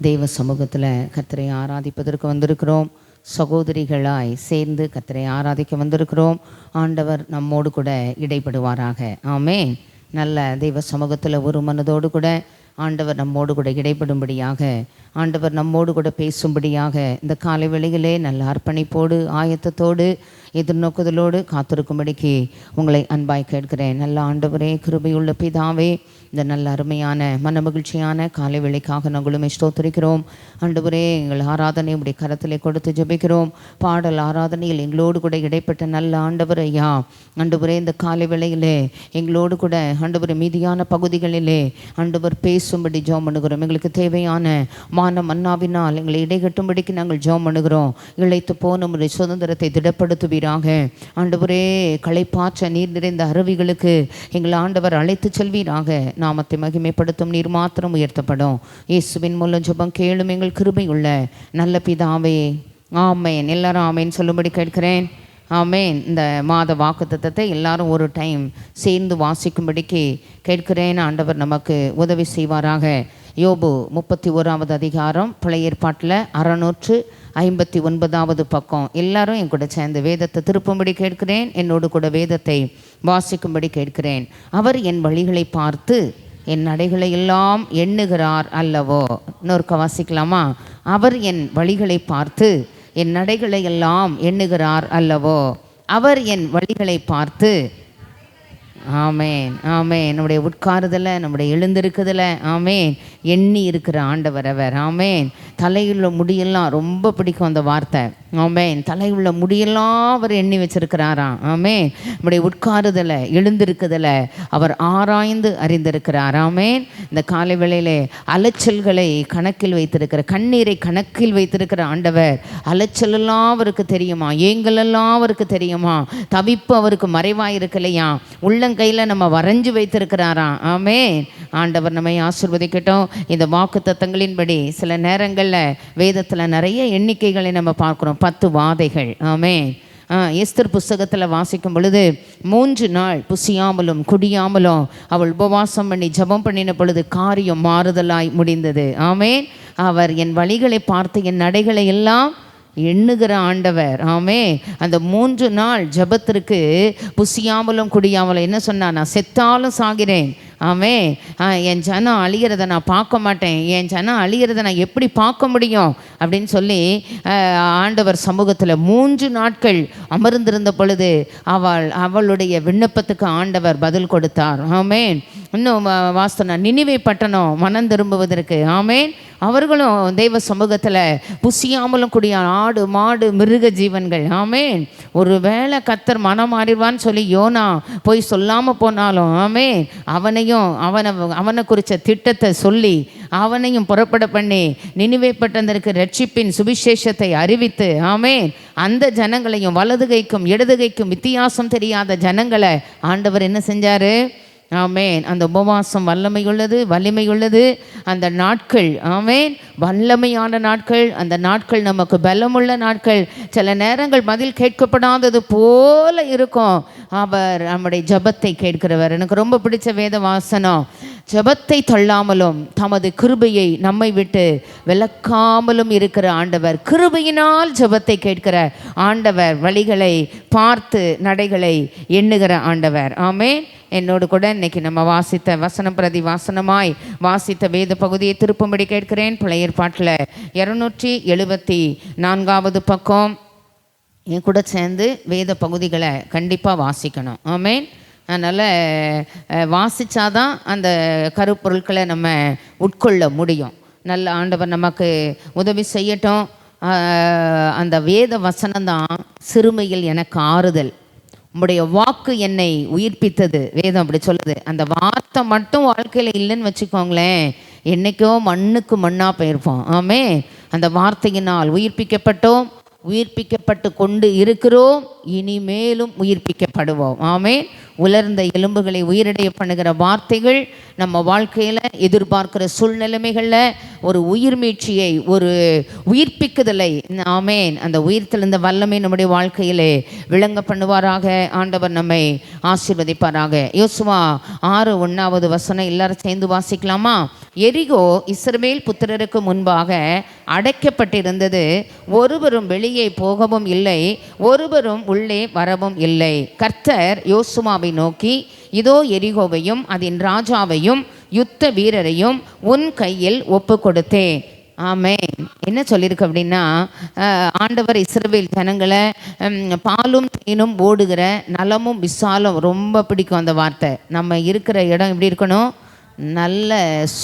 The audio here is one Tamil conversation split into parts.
தேவ சமூகத்தில் கர்த்தரை ஆராதிப்பதற்கு வந்திருக்கிறோம். சகோதரிகளாய் சேர்ந்து கர்த்தரை ஆராதிக்க வந்திருக்கிறோம். ஆண்டவர் நம்மோடு கூட இடைப்படுவாராக. ஆமென். நல்ல தெய்வ சமூகத்தில் ஒரு மனதோடு கூட ஆண்டவர் நம்மோடு கூட இடைப்படும்படியாக, ஆண்டவர் நம்மோடு கூட பேசும்படியாக இந்த காலை வேளையிலே நல்ல அர்ப்பணிப்போடு ஆயத்தத்தோடு எதிர்நோக்குதலோடு காத்திருக்கும்படிக்கு உங்களை அன்பாய் கேட்கிறேன். நல்ல ஆண்டவரே, கிருபையுள்ள பிதாவே, இந்த நல்ல அருமையான மனமகிழ்ச்சியான காலை வேளைக்காக நாங்களுமே ஸ்தோத்திரிக்கிறோம். ஆண்டவரே, எங்கள் ஆராதனை உடைய கரத்திலே கொடுத்து ஜெபிக்கிறோம். பாடல் ஆராதனையில் எங்களோடு கூட இடைப்பட்ட நல்ல ஆண்டவர் ஐயா, ஆண்டவரே, இந்த காலை வேளையிலே எங்களோடு கூட ஆண்டவர் மீதியான பகுதிகளிலே ஆண்டவர் பேசும்படி ஜெபம் பண்ணுகிறோம். எங்களுக்கு தேவையான மான மன்னாவினால் எங்களை இடைகட்டும்படிக்கு நாங்கள் ஜெபம் பண்ணுகிறோம். இழைத்து போன முறை சுதந்திரத்தை திடப்படுத்துவீராக. ஆண்டவரே, களைப்பாற்ற நீர் நிறைந்த அருவிகளுக்கு எங்கள் ஆண்டவர் அழைத்து செல்வீராக. நாமத்தை மகிமைப்படுத்தும் நீர் மாத்திரம் உயர்த்தப்படும். இயேசுவின் மூலம் ஜெபம் கேளும் எங்கள் கிருபை உள்ள நல்ல பிதாவே. ஆமேன். எல்லாரும் ஆமேன் சொல்லும்படி கேட்கிறேன். ஆமேன். இந்த மாத வாக்குத்தத்தத்தை எல்லாரும் ஒரு டைம் சேர்ந்து வாசிக்கும்படிக்கு கேட்கிறேன். ஆண்டவர் நமக்கு உதவி செய்வாராக. யோபு 31வது அதிகாரம், பழைய ஏற்பாட்டில் 659வது பக்கம். எல்லாரும் என் கூட சேர்ந்து வேதத்தை திருப்பும்படி கேட்கிறேன். என்னோடு கூட வேதத்தை வாசிக்கும்படி கேட்கிறேன். அவர் என் வழிகளை பார்த்து என் நடைகளை எல்லாம் எண்ணுகிறார் அல்லவோ. இன்னொருக்க வாசிக்கலாமா? அவர் என் வழிகளை பார்த்து என் நடைகளை எல்லாம் எண்ணுகிறார் அல்லவோ. அவர் என் வழிகளை பார்த்து, ஆமேன் ஆமேன், நம்முடைய உட்காருதலை நம்முடைய எழுந்திருக்குதலை ஆமேன் எண்ணி இருக்கிற ஆண்டவர் அவர். ஆமேன். தலையுள்ள முடியெல்லாம் ரொம்ப பிடிக்கும் அந்த வார்த்தை. ஆமேன். தலையுள்ள முடியெல்லாம் அவர் எண்ணி வச்சிருக்கிறாராம். ஆமேன். நம்முடைய உட்காருதலை எழுந்திருக்குதலை அவர் ஆராய்ந்து அறிந்திருக்கிறார். ஆமேன். இந்த காலை வேளையிலே அலைச்சல்களை கணக்கில் வைத்திருக்கிற, கண்ணீரை கணக்கில் வைத்திருக்கிற ஆண்டவர். அலைச்சலெல்லாம் அவருக்கு தெரியுமா, ஏங்கலெல்லாம் அவருக்கு தெரியுமா, தவிப்பு அவருக்கு மறைவாக இருக்கலையா, உள்ளங்கையில் நம்ம வரைஞ்சு வைத்திருக்கிறாராம். ஆமேன். ஆண்டவர் நம்மை ஆசீர்வதிக்கட்டும். இந்த வாக்கு தத்தங்களின்படி சில நேரங்களில் வேதத்தில் நிறைய எண்ணிக்கைகளை நம்ம பார்க்குறோம். 10 வாதைகள். ஆமேன். எஸ்தர் புஸ்தகத்தில் வாசிக்கும் பொழுது 3 நாள் புசியாமலும் குடியாமலும் அவள் உபவாசம் பண்ணி ஜெபம் பண்ணின பொழுது காரியம் மாறுதலாய் முடிந்தது. ஆமேன். அவர் என் வழிகளை பார்த்து என் நடைகளை எல்லாம் எண்ணுகிற ஆண்டவர். ஆமே. அந்த 3 நாள் ஜெபத்திற்கு புசியாமலும் குடியாமலும் என்ன சொன்னா, நான் செத்தாலும் சாகிறேன். ஆமே. என் ஜனம் அழிகிறத நான் பார்க்க மாட்டேன், என் ஜனம் அழிகிறத நான் எப்படி பார்க்க முடியும் அப்படின்னு சொல்லி ஆண்டவர் சமூகத்தில் 3 நாட்கள் அமர்ந்திருந்த பொழுது அவளுடைய விண்ணப்பத்துக்கு ஆண்டவர் பதில் கொடுத்தார். ஆமேன். இன்னும் வாஸ்தவ நினிவே பட்டணம் மனம் திரும்புவதற்கு ஆமேன் அவர்களும் தெய்வ சமூகத்தில் புசியாமலும் கூடிய ஆடு மாடு மிருக ஜீவன்கள். ஆமேன். ஒரு வேளை கர்த்தர் மனம் மாறிவான்னு சொல்லி யோனா போய் சொல்லாமல் போனாலும் ஆமேன் அவனை குறித்த திட்டத்தை சொல்லி அவனையும் புறப்பட பண்ணி நினிவே பட்டணத்திற்கு ரட்சிப்பின் சுவிசேஷத்தை அறிவித்து ஆமேன் அந்த ஜனங்களையும் வலதுகைக்கும் இடதுகைக்கும் வித்தியாசம் தெரியாத ஜனங்களை ஆண்டவர் என்ன செஞ்சார்? ஆமேன். அந்த உபவாசம் வலிமை உள்ளது அந்த நாட்கள். ஆமேன். வல்லமையான நாட்கள். அந்த நாட்கள் நமக்கு பலமுள்ள நாட்கள். சில நேரங்கள் பதில் கேட்கப்படாதது போல இருக்கும். அவர் நம்முடைய ஜெபத்தை கேட்கிறவர். எனக்கு ரொம்ப பிடிச்ச வேத வாசனம், ஜெபத்தை தள்ளாமலும் தமது கிருபையை நம்மை விட்டு விலக்காமலும் இருக்கிற ஆண்டவர். கிருபையினால் ஜெபத்தை கேட்கிற ஆண்டவர். வழிகளை பார்த்து நடைகளை எண்ணுகிற ஆண்டவர். ஆமேன். என்னோடு கூட இன்னைக்கு நம்ம வாசித்த வசனம் பிரதி வாசனமாய் வாசித்த வேத பகுதியை திருப்பும்படி கேட்கிறேன். பழைய ஏற்பாட்டில் 274வது பக்கம். என் கூட சேர்ந்து வேத பகுதிகளை கண்டிப்பாக வாசிக்கணும். ஆமேன். அதனால் வாசித்தாதான் அந்த கருப்பொருட்களை நம்ம உட்கொள்ள முடியும். நல்ல ஆண்டவர் நமக்கு உதவி செய்யட்டும். அந்த வேத வசனம்தான் சிறுமையில் எனக்கு ஆறுதல், உம்முடைய வாக்கு என்னை உயிர்ப்பித்தது. வேதம் அப்படி சொல்லுது. அந்த வார்த்தை மட்டும் வாழ்க்கையில் இல்லைன்னு வச்சுக்கோங்களேன், என்னைக்கோ மண்ணுக்கு மண்ணாக போயிருப்போம். ஆமே. அந்த வார்த்தையினால் உயிர்ப்பிக்கப்பட்டு கொண்டு இருக்கிறோம், இனிமேலும் உயிர்ப்பிக்கப்படுவோம். ஆமே. உலர்ந்த எலும்புகளை உயிரடைய பண்ணுகிற வார்த்தைகள் நம்ம வாழ்க்கையில் எதிர்பார்க்கிற சூழ்நிலைமைகளில் ஒரு உயிர் மீட்சியை, ஒரு உயிர்ப்பிக்குதலை ஆமேன் அந்த உயிர்த்தெழுந்த வல்லமை நம்முடைய வாழ்க்கையிலே விளங்க பண்ணுவாராக. ஆண்டவர் நம்மை ஆசீர்வதிப்பாராக. யோசுவா 6:1 எல்லாரும் சேர்ந்து வாசிக்கலாமா? எரிகோ இஸ்ரவேல் புத்திரருக்கு முன்பாக அடைக்கப்பட்டிருந்தது. ஒருவரும் வெளியே போகவும் இல்லை, ஒருவரும் உள்ளே வரவும் இல்லை. கர்த்தர் யோசுவாவை நோக்கி, இதோ எரிகோவையும் அதன் ராஜாவையும் யுத்த வீரரையும் உன் கையில் ஒப்பு கொடுத்தேன். ஆமென். என்ன சொல்லியிருக்கு அப்படின்னா, ஆண்டவர் இஸ்ரவேல் ஜனங்களை பாலும் தேனும் ஓடுகிற நலமும் விசாலும், ரொம்ப பிடிக்கும் அந்த வார்த்தை. நம்ம இருக்கிற இடம் எப்படி இருக்கணும்? நல்ல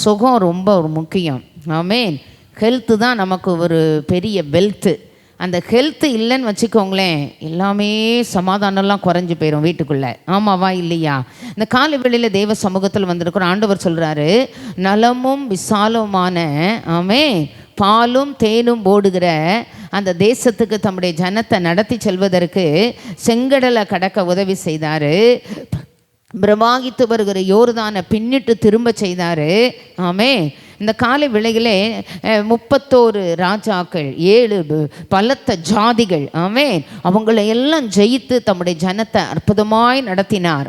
சுகம் ரொம்ப ஒரு முக்கியம். ஆமென். ஹெல்த்து தான் நமக்கு ஒரு பெரிய வெல்த்து. அந்த ஹெல்த்து இல்லைன்னு வச்சுக்கோங்களேன், எல்லாமே சமாதானம்லாம் குறைஞ்சி போயிடும் வீட்டுக்குள்ளே. ஆமாவா இல்லையா? இந்த காலை வேளையில் தேவ சமூகத்தில் வந்திருக்கிற ஆண்டவர் சொல்கிறாரு, நலமும் விசாலமான பாலும் தேனும் ஓடுகிற அந்த தேசத்துக்கு தம்முடைய ஜனத்தை நடத்தி செல்வதற்கு செங்கடலை கடக்க உதவி செய்தார். பிரவாகித்து வருகிற யோர்தானை பின்னிட்டு திரும்ப செய்தார். இந்த காலை வேளையிலே 31 ராஜாக்கள், 7 பலத்த ஜாதிகள், அவங்களை எல்லாம் ஜெயித்து தம்முடைய ஜனத்தை அற்புதமாய் நடத்தினார்.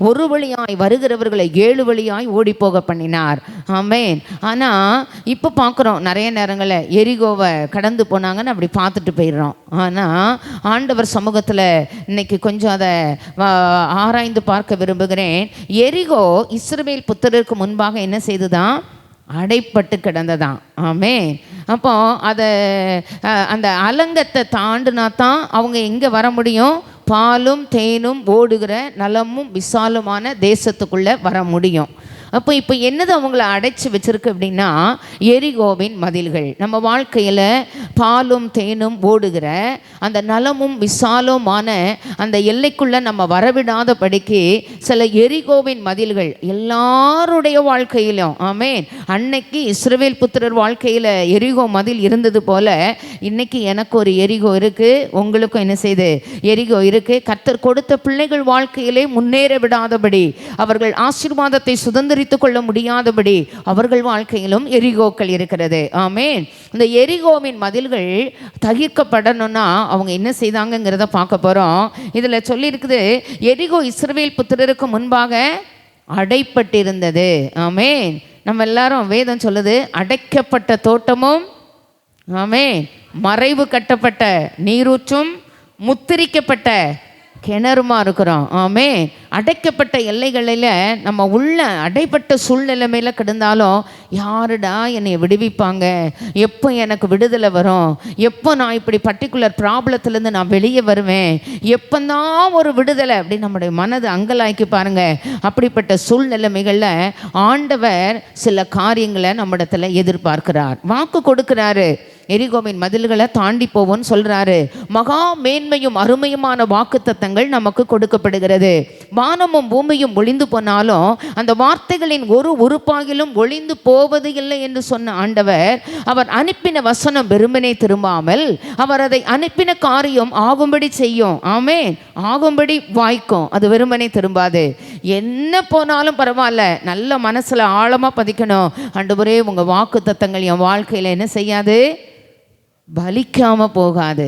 ஒரு வழியாய் வருகிறவர்களை 7 வழியாய் ஓடி போக பண்ணினார். ஆனால் இப்போ பார்க்குறோம் நிறைய நேரங்களில் எரிகோவை கடந்து போனாங்கன்னு அப்படி பார்த்துட்டு போயிடுறோம். ஆனால் ஆண்டவர் சமூகத்தில் இன்னைக்கு கொஞ்சம் அதை ஆராய்ந்து பார்க்க விரும்புகிறேன். எரிகோ இஸ்ரவேல் புத்திரருக்கு முன்பாக என்ன செய்துதான்? அடைப்பட்டு கிடந்ததான். அப்போ அதை அந்த அலங்கத்தை தாண்டினா தான் அவங்க எங்கே வர முடியும்? பாலும் தேனும் ஓடுகிற நலமும் விசாலமான தேசத்துக்குள்ளே வர முடியும். அப்போ இப்போ என்னது அவங்கள அடைச்சி வச்சிருக்கு அப்படின்னா, எரிகோவின் மதில்கள். நம்ம வாழ்க்கையில் பாலும் தேனும் ஓடுகிற அந்த நலமும் விசாலமான அந்த எல்லைக்குள்ளே நம்ம வரவிடாதபடிக்கு சில எரிகோவின் மதில்கள் எல்லாருடைய வாழ்க்கையிலும், அன்னைக்கு இஸ்ரவேல் புத்திரர் வாழ்க்கையில் எரிகோ மதில் இருந்தது போல இன்னைக்கு எனக்கு ஒரு எரிகோ இருக்குது, உங்களுக்கும் என்ன செய்து எரிகோ இருக்குது. கர்த்தர் கொடுத்த பிள்ளைகள் வாழ்க்கையிலே முன்னேற விடாதபடி, அவர்கள் ஆசீர்வாதத்தை சுதந்திரித்துக் கொள்ள முடியாதபடி அவர்கள் வாழ்க்கையிலும் எரிகோக்கள் இருக்கிறது. இந்த எரிகோவின் மதில்கள் தகிர்க்கப்படணும்னா அவங்க என்ன செய்தாங்கிறத பார்க்க போறோம். இதுல சொல்லி இருக்குது, எரிகோ இஸ்ரவேல் புத்திரருக்கு முன்பாக அடைப்பட்டிருந்தது. நம்ம எல்லாரும் வேதம் சொல்லுது, அடைக்கப்பட்ட தோட்டமும் மறைவு கட்டப்பட்ட நீரூற்றும் முத்திரிக்கப்பட்ட கிணறுமா இருக்கிறோம். அடைக்கப்பட்ட எல்லைகளில் நம்ம உள்ள அடைப்பட்ட சூழ்நிலைமையில் கிடந்தாலும், யாருடா என்னை விடுவிப்பாங்க, எப்போ எனக்கு விடுதலை வரும், எப்போ நான் இப்படி பர்டிகுலர் ப்ராப்ளத்துலேருந்து நான் வெளியே வருவேன், எப்போதான் ஒரு விடுதலை அப்படின்னு நம்முடைய மனது அங்கலாக்கி பாருங்க. அப்படிப்பட்ட சூழ்நிலைமைகளில் ஆண்டவர் சில காரியங்களை நம்மிடத்தில் எதிர்பார்க்கிறார், வாக்கு கொடுக்கிறாரு. எரிகோவின் மதில்களை தாண்டி போவோன்னு சொல்றாரு. மகா மேன்மையும் அருமையுமான வாக்குத்தத்தங்கள் நமக்கு கொடுக்கப்படுகிறது. வானமும் பூமியும் ஒளிந்து போனாலும் அந்த வார்த்தைகளின் ஒரு உறுப்பாகிலும் ஒளிந்து போவது இல்லை என்று சொன்ன ஆண்டவர், அவர் அனுப்பின வசனம் வெறுமனே திரும்பாமல், அவர் அதை அனுப்பின காரியம் ஆகும்படி செய்யும். ஆகும்படி வாய்க்கும், அது வெறுமனே திரும்பாது. என்ன போனாலும் பரவாயில்ல, நல்ல மனசுல ஆழமா பதிக்கணும். ஆண்டவரே, உங்க வாக்குத்தத்தங்கள் என் வாழ்க்கையில என்ன செய்யாது? பலிக்காம போகாது.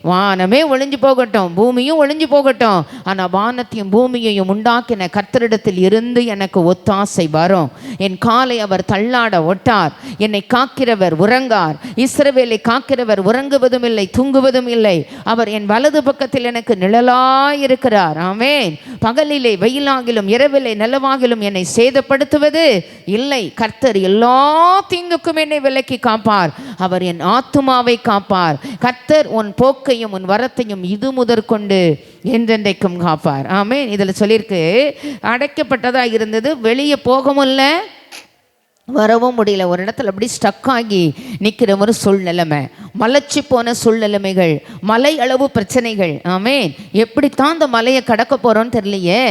வானமே ஒளிஞ்சு போகட்டும், பூமியும் ஒளிஞ்சு போகட்டும், ஆனால் வானத்தையும் பூமியையும் உண்டாக்கின கர்த்தரிடத்தில் இருந்து எனக்கு ஒத்தாசை வரும். என் காலை அவர் தள்ளாட ஒட்டார். என்னை காக்கிறவர் உறங்கார். இஸ்ரவேலை காக்கிறவர் உறங்குவதும் இல்லை, தூங்குவதும் இல்லை. அவர் என் வலது பக்கத்தில் எனக்கு நிழலாயிருக்கிறார். பகலிலே வெயிலாகிலும் இரவிலே நிலவாகிலும் என்னை சேதப்படுத்துவது இல்லை. கர்த்தர் எல்லா தீங்குக்கும் என்னை விலக்கி காப்பார். அவர் என் ஆத்துமாவை காப்பார். கர்த்தர் உன் போக்கையும் உன் வரத்தையும் இது முதற்கொண்டு என்றென்றைக்கும் காப்பார். இதில் சொல்லியிருக்கு, அடைக்கப்பட்டதா இருந்தது, வெளியே போகவும் இல்லை, வரவும் முடியல. ஒரு இடத்துல அப்படி ஸ்டக் ஆகி நிற்கிற ஒரு சூழ்நிலைமை, மலைச்சி போன சூழ்நிலைமைகள், மலை அளவு பிரச்சனைகள். எப்படித்தான் அந்த மலையை கடக்க போகிறோன்னு தெரியலையே.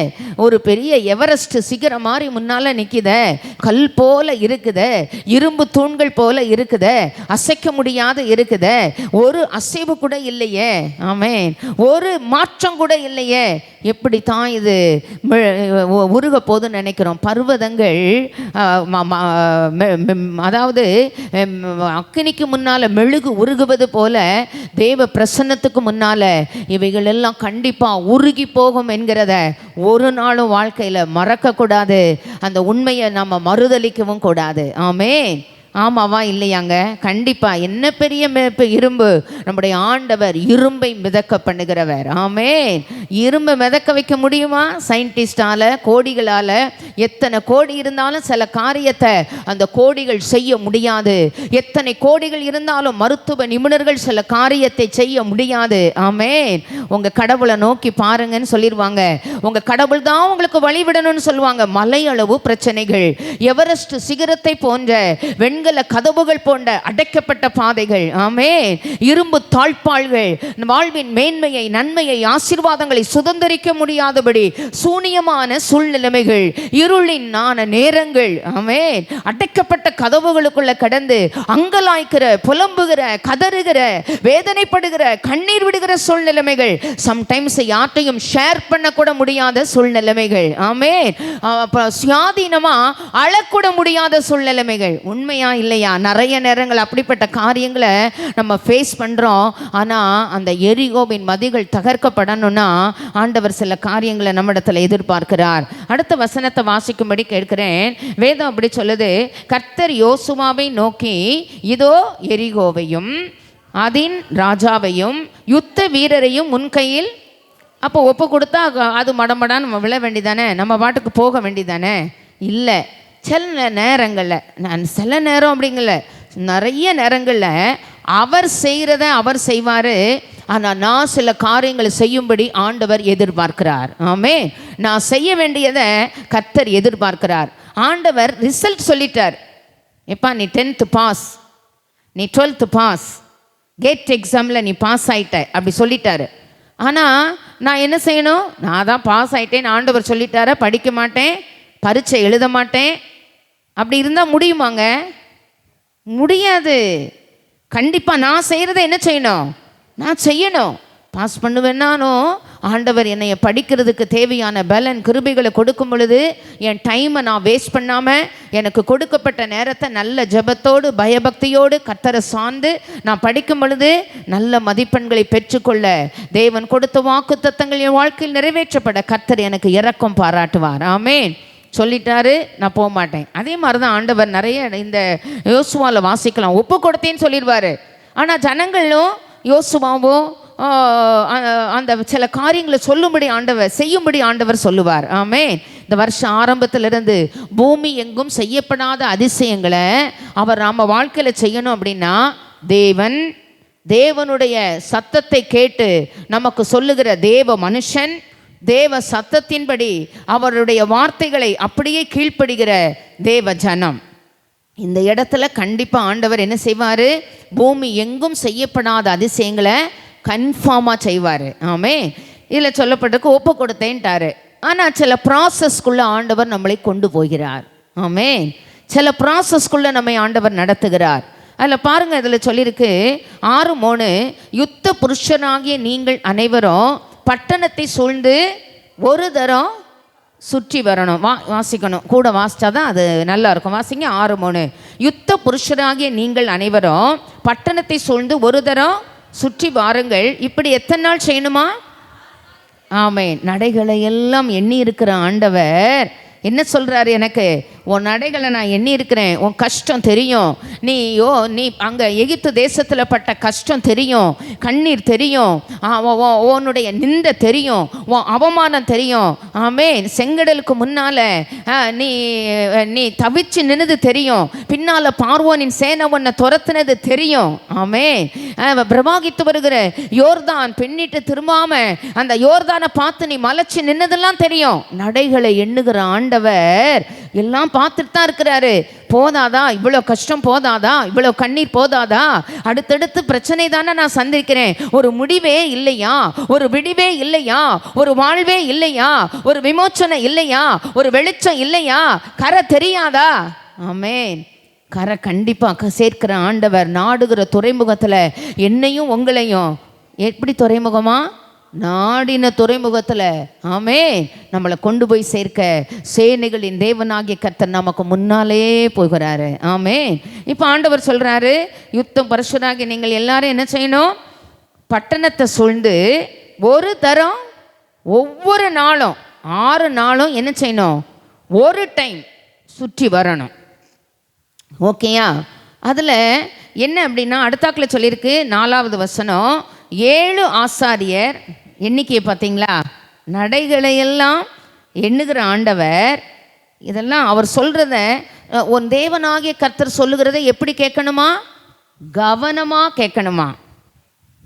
ஒரு பெரிய எவரெஸ்ட் சிகரம் மாதிரி முன்னால் நிற்கித, கல் போல இருக்குத, இரும்பு தூண்கள் போல இருக்குத, அசைக்க முடியாத இருக்குத, ஒரு அசைவு கூட இல்லையே. ஒரு மாற்றம் கூட இல்லையே. எப்படித்தான் இது உருக போதுன்னு நினைக்கிறோம். பர்வதங்கள் அதாவது அக்கினிக்கு முன்னால் மெழுகு உருகுவது போல தேவ பிரசன்னத்துக்கு முன்னால் இவைகள் எல்லாம் கண்டிப்பாக உருகி போகும் என்கிறத ஒரு நாளும் வாழ்க்கையில் மறக்கக்கூடாது. அந்த உண்மையை நம்ம மறுதளிக்கவும் கூடாது. ஆமென். ஆமாவா இல்லையாங்க? கண்டிப்பாக. என்ன பெரிய இரும்பு நம்முடைய ஆண்டவர் இரும்பை மிதக்க பண்ணுகிறவர். ஆமென். இரும்பை மிதக்க வைக்க முடியுமா? சயின்டிஸ்டால், கோடிகளால், எத்தனை கோடி இருந்தாலும் சில காரியத்தை அந்த கோடிகள் செய்ய முடியாது. எத்தனை கோடிகள் இருந்தாலும் மருத்துவ நிபுணர்கள் சில காரியத்தை செய்ய முடியாது. ஆமென். உங்கள் கடவுளை நோக்கி பாருங்கன்னு சொல்லிடுவாங்க. உங்கள் கடவுள் தான் உங்களுக்கு வழிவிடணும்னு சொல்லுவாங்க. மலையளவு பிரச்சனைகள், எவரெஸ்ட் சிகரத்தை போன்ற வெண்கல கதவுகள் போன்ற அடைக்கப்பட்ட பாதைகள், ஆமென், இரும்பு தாழ்பாள்கள், வாழ்வின் மேன்மையை, நன்மையை, ஆசீர்வாதங்களை சுதந்திரிக்க முடியாதபடி சூனியமான சூழ்நிலைமைகள், இருளின் நேரங்கள், ஆமென், அடைக்கப்பட்ட கதவுகளுக்குள்ள கடந்து அங்கலாய்க்கிற, புலம்புகிற, கதறுகிற, வேதனைப்படுகிற, கண்ணீர் விடுகிற சூழ்நிலைமைகள், சம்டைம்ஸ் யார்ட்டையும் ஷேர் பண்ணக்கூட முடியாத சூழ்நிலைமைகள், ஆமென், சுயாதீனமா அழக்கூட முடியாத சூழ்நிலைமைகள். உண்மையா இல்லையா? நிறைய நேரங்கள் அப்படிப்பட்ட காரியங்களை நம்ம ஃபேஸ் பண்ணுறோம். ஆனால் அந்த எரிகோவின் மதில்கள் தகர்க்கப்படணும்னா ஆண்டவர் சில காரியங்களை நம்மிடத்தில் எதிர்பார்க்கிறார். அடுத்த வசனத்தை வாசிக்கும்படி கேட்கிறேன். வேதம் அப்படி சொல்லுது, கர்த்தர் யோசுவாவை நோக்கி, இதோ எரிகோவையும் அதன் ராஜாவையும் யுத்த வீரரையும் முன் கையில். அப்போ ஒப்பு கொடுத்தா அது மடமடான்னு நம்ம விழ வேண்டிதானே, நம்ம பாட்டுக்கு போக வேண்டிதானே? இல்லை. சில நேரங்களில், சில நேரம் அப்படிங்கல, நிறைய நேரங்களில் அவர் செய்கிறத அவர் செய்வார். ஆனால் நான் சில காரியங்களை செய்யும்படி ஆண்டவர் எதிர்பார்க்கிறார். ஆமென். நான் செய்ய வேண்டியதை கர்த்தர் எதிர்பார்க்கிறார். ஆண்டவர் ரிசல்ட் சொல்லிட்டார். எப்பா நீ 10th பாஸ், நீ 12th பாஸ், கேட் எக்ஸாமில் நீ பாஸ் ஆகிட்ட அப்படி சொல்லிட்டாரு. ஆனால் நான் என்ன செய்யணும்? நான் தான் பாஸ் ஆகிட்டேன்னு ஆண்டவர் சொல்லிட்டார, படிக்க மாட்டேன், பரீட்சை எழுத மாட்டேன், அப்படி இருந்தால் முடியுமாங்க? முடியாது. கண்டிப்பாக நான் செய்கிறத என்ன செய்யணும்? நான் செய்யணும். பாஸ் பண்ணுவேன்னாலும் ஆண்டவர் என்னைய படிக்கிறதுக்கு தேவையான பலன் கிருபைகளை கொடுக்கும் பொழுது என் டைமை நான் வேஸ்ட் பண்ணாமல் எனக்கு கொடுக்கப்பட்ட நேரத்தை நல்ல ஜெபத்தோடு பயபக்தியோடு கர்த்தரை சார்ந்து நான் படிக்கும் பொழுது நல்ல மதிப்பெண்களை பெற்றுக்கொள்ள தேவன் கொடுத்த வாக்குத்தத்தங்கள் என் வாழ்க்கையில் நிறைவேற்றப்பட கர்த்தர் எனக்கு இரக்கம் பாராட்டுவார். ஆமென். சொல்லிட்டாரு, நான் போக மாட்டேன். அதே மாதிரி தான் ஆண்டவர் நிறைய இந்த யோசுவாவில் வாசிக்கலாம். ஒப்பு கொடுத்தேன்னு சொல்லிடுவார். ஆனால் ஜனங்களும் யோசுவாவும் அந்த சில காரியங்களை சொல்லும்படி ஆண்டவர், செய்யும்படி ஆண்டவர் சொல்லுவார். ஆமென். இந்த வருஷம் ஆரம்பத்திலிருந்து பூமி எங்கும் செய்யப்படாத அதிசயங்களை அவர் நம்ம வாழ்க்கையில் செய்யணும் அப்படின்னா தேவனுடைய சத்தத்தை கேட்டு நமக்கு சொல்லுகிற தேவ மனுஷன், தேவ சத்தத்தின்படி அவருடைய வார்த்தைகளை அப்படியே கீழ்ப்படுகிற தேவ ஜனம், இந்த இடத்துல கண்டிப்பாக ஆண்டவர் என்ன செய்வார்? பூமி எங்கும் செய்யப்படாத அதிசயங்களை கன்ஃபார்மாக செய்வார். ஆமே. இதில் சொல்லப்பட்டிருக்கு ஒப்பு கொடுத்தேன்ட்டாரு. ஆனால் சில ப்ராசஸ்க்குள்ளே ஆண்டவர் நம்மளை கொண்டு போகிறார். ஆமே. சில ப்ராசஸ்க்குள்ளே நம்மை ஆண்டவர் நடத்துகிறார். அதில் பாருங்கள், இதில் சொல்லியிருக்கு 6:3, யுத்த புருஷனாகிய நீங்கள் அனைவரும் பட்டணத்தை சூழ்ந்து ஒரு தரம் சுற்றி வரணும். வாசிக்கணும், கூட வாசித்தா தான் அது நல்லா இருக்கும். வாசிங்க 6:3, யுத்த புருஷராகிய நீங்கள் அனைவரும் பட்டணத்தை சூழ்ந்து ஒரு தரம் சுற்றி வாருங்கள். இப்படி எத்தனை நாள் செய்யணுமா? ஆமென். நடைகளை எல்லாம் எண்ணி இருக்கிற ஆண்டவர் என்ன சொல்கிறாரு? எனக்கு உன் நடைகளை நான் எண்ணி இருக்கிறேன். உன் கஷ்டம் தெரியும். நீ அங்கே எகிப்து தேசத்தில் பட்ட கஷ்டம் தெரியும், கண்ணீர் தெரியும், உன்னுடைய நிந்தை தெரியும், உன் அவமானம் தெரியும். ஆமென். செங்கடலுக்கு முன்னால் நீ தவிச்சு நின்னது தெரியும், பின்னால் பார்வோனின் சேனை உன்னை துரத்துனது தெரியும். ஆமென். பிரவாகித்து வருகிற யோர்தான் பின்னிட்டு திரும்பாம அந்த யோர்தானை பார்த்து நீ மலைச்சு நின்னதெல்லாம் தெரியும். நடைகளை எண்ணுகிற ஆண்டவர் எல்லாம் பார்த்துட்டு தான் இருக்கிறாரு. போதாதா? இவ்வளோ கஷ்டம் போதாதா? இவ்வளோ கண்ணீர் போதாதா? அடுத்தடுத்து பிரச்சனை தானே நான் சந்திக்கிறேன். ஒரு முடிவே இல்லையா? ஒரு விடிவே இல்லையா? ஒரு வாழ்வே இல்லையா? ஒரு விமோச்சனை இல்லையா? ஒரு வெளிச்சம் இல்லையா? கரை தெரியாதா? ஆமென். கரை கண்டிப்பாக சேர்க்கிற ஆண்டவர் நாடுகிற துறைமுகத்தில் என்னையும் உங்களையும் எப்படி துறைமுகமா நாடின துறைமுகத்தில் ஆமென் நம்மளை கொண்டு போய் சேர்க்க சேனைகளின் தேவனாகிய கர்த்தர் நமக்கு முன்னாலே போகிறாரு. ஆமென். இப்போ ஆண்டவர் சொல்கிறாரு, யுத்தம் பரிசுத்தராகிய நீங்கள் எல்லாரும் என்ன செய்யணும்? பட்டணத்தை சூழ்ந்து ஒரு தரம் ஒவ்வொரு நாளும் 6 நாளும் என்ன செய்யணும்? ஒரு டைம் சுற்றி வரணும். ஓகேயா? அதில் என்ன அப்படின்னா அடுத்தாக்கில் சொல்லியிருக்கு 4வது வசனம், 7 ஆசாரியர் எண்ணிக்கையை பார்த்தீங்களா? நடைகளையெல்லாம் எண்ணுகிற ஆண்டவர். இதெல்லாம் அவர் சொல்கிறத உன் தேவனாகிய கர்த்தர் சொல்லுகிறத எப்படி கேட்கணுமா? கவனமாக கேட்கணுமா?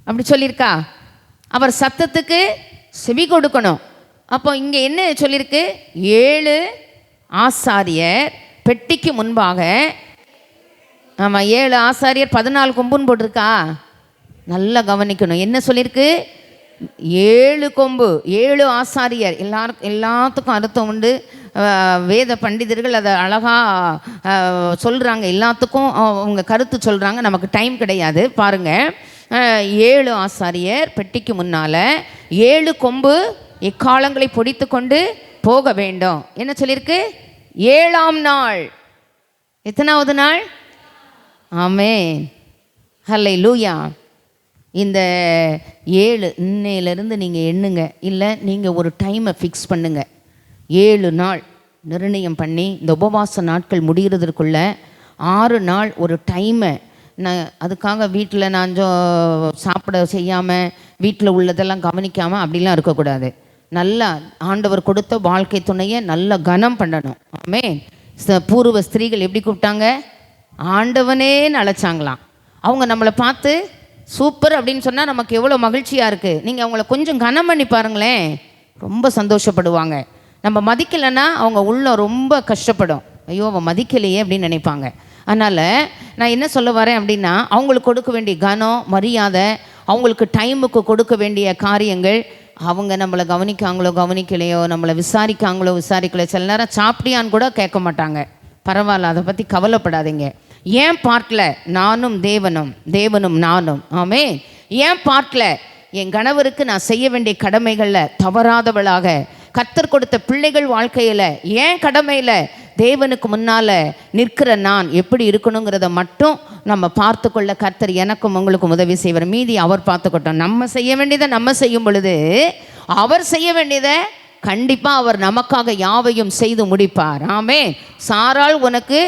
அப்படி சொல்லியிருக்கா? அவர் சத்தத்துக்கு செவி கொடுக்கணும். அப்போ இங்கே என்ன சொல்லியிருக்கு? 7 ஆசாரியர் பெட்டிக்கு முன்பாக. ஆமாம், 7 ஆசாரியர் 14 கொம்புன்னு போட்டிருக்கா? நல்லா கவனிக்கணும். என்ன சொல்லியிருக்கு? 7 கொம்பு, 7 ஆசாரியர். எல்லாத்துக்கும் அர்த்தம் உண்டு. வேத பண்டிதர்கள் அதை அழகாக சொல்கிறாங்க. எல்லாத்துக்கும் அவங்க கருத்து சொல்கிறாங்க. நமக்கு டைம் கிடையாது. பாருங்கள், 7 ஆசாரியர் பெட்டிக்கு முன்னால் 7 கொம்பு எக்காலங்களை பொடித்து கொண்டு போக வேண்டும். என்ன சொல்லியிருக்கு? 7ஆம் நாள். எத்தனாவது நாள்? ஆமென், ஹல்லேலூயா. இந்த 7 இன்னையிலேருந்து நீங்கள் எண்ணுங்க. இல்லை நீங்கள் ஒரு டைமை ஃபிக்ஸ் பண்ணுங்க. 7 நாள் நிர்ணயம் பண்ணி இந்த உபவாச நாட்கள் முடிகிறதுக்குள்ள 6 நாள் ஒரு டைமை. நான் அதுக்காக வீட்டில் நான் சாப்பிட செய்யாமல் வீட்டில் உள்ளதெல்லாம் கவனிக்காமல் அப்படிலாம் இருக்கக்கூடாது. நல்லா ஆண்டவர் கொடுத்த வாழ்க்கை துணையை நல்லா கனம் பண்ணணும். ஆமென். பூர்வ ஸ்திரீகள் எப்படி கூப்பிட்டாங்க? ஆண்டவனேன்னு அழைச்சாங்களாம். அவங்க நம்மளை பார்த்து சூப்பர் அப்படின்னு சொன்னால் நமக்கு எவ்வளோ மகிழ்ச்சியாக இருக்குது. நீங்கள் அவங்கள கொஞ்சம் கனம் பண்ணி பாருங்களேன், ரொம்ப சந்தோஷப்படுவாங்க. நம்ம மதிக்கலைன்னா அவங்க உள்ள ரொம்ப கஷ்டப்படும். ஐயோ அவன் மதிக்கலையே அப்படின்னு நினைப்பாங்க. அதனால் நான் என்ன சொல்ல வரேன் அப்படின்னா, அவங்களுக்கு கொடுக்க வேண்டிய கனம் மரியாதை, அவங்களுக்கு டைமுக்கு கொடுக்க வேண்டிய காரியங்கள், அவங்க நம்மளை கவனிக்கலையோ நம்மளை விசாரிக்கலையோ சில நேரம் சாப்பிட்டியான்னு கூட கேட்க மாட்டாங்க. பரவாயில்ல, அதை பற்றி கவலைப்படாதீங்க. ஏன் பார்ட்டில் நானும் தேவனும் நானும். ஆமென். ஏன் பார்ட்டில் என் கணவருக்கு நான் செய்ய வேண்டிய கடமைகளில் தவறாதவளாக, கர்த்தர் கொடுத்த பிள்ளைகள் வாழ்க்கையில் ஏன் கடமையில் தேவனுக்கு முன்னால் நிற்கிற நான் எப்படி இருக்கணுங்கிறத மட்டும் நம்ம பார்த்து கொள்ள கர்த்தர் எனக்கும் உங்களுக்கும் உதவி செய்வார். மீதி அவர் பார்த்துக்கிட்டோம். நம்ம செய்ய வேண்டியதை நம்ம செய்யும் பொழுது அவர் செய்ய வேண்டியதை கண்டிப்பாக அவர் நமக்காக யாவையும் செய்து முடிப்பார். ஆமென். சாரால் உனக்கு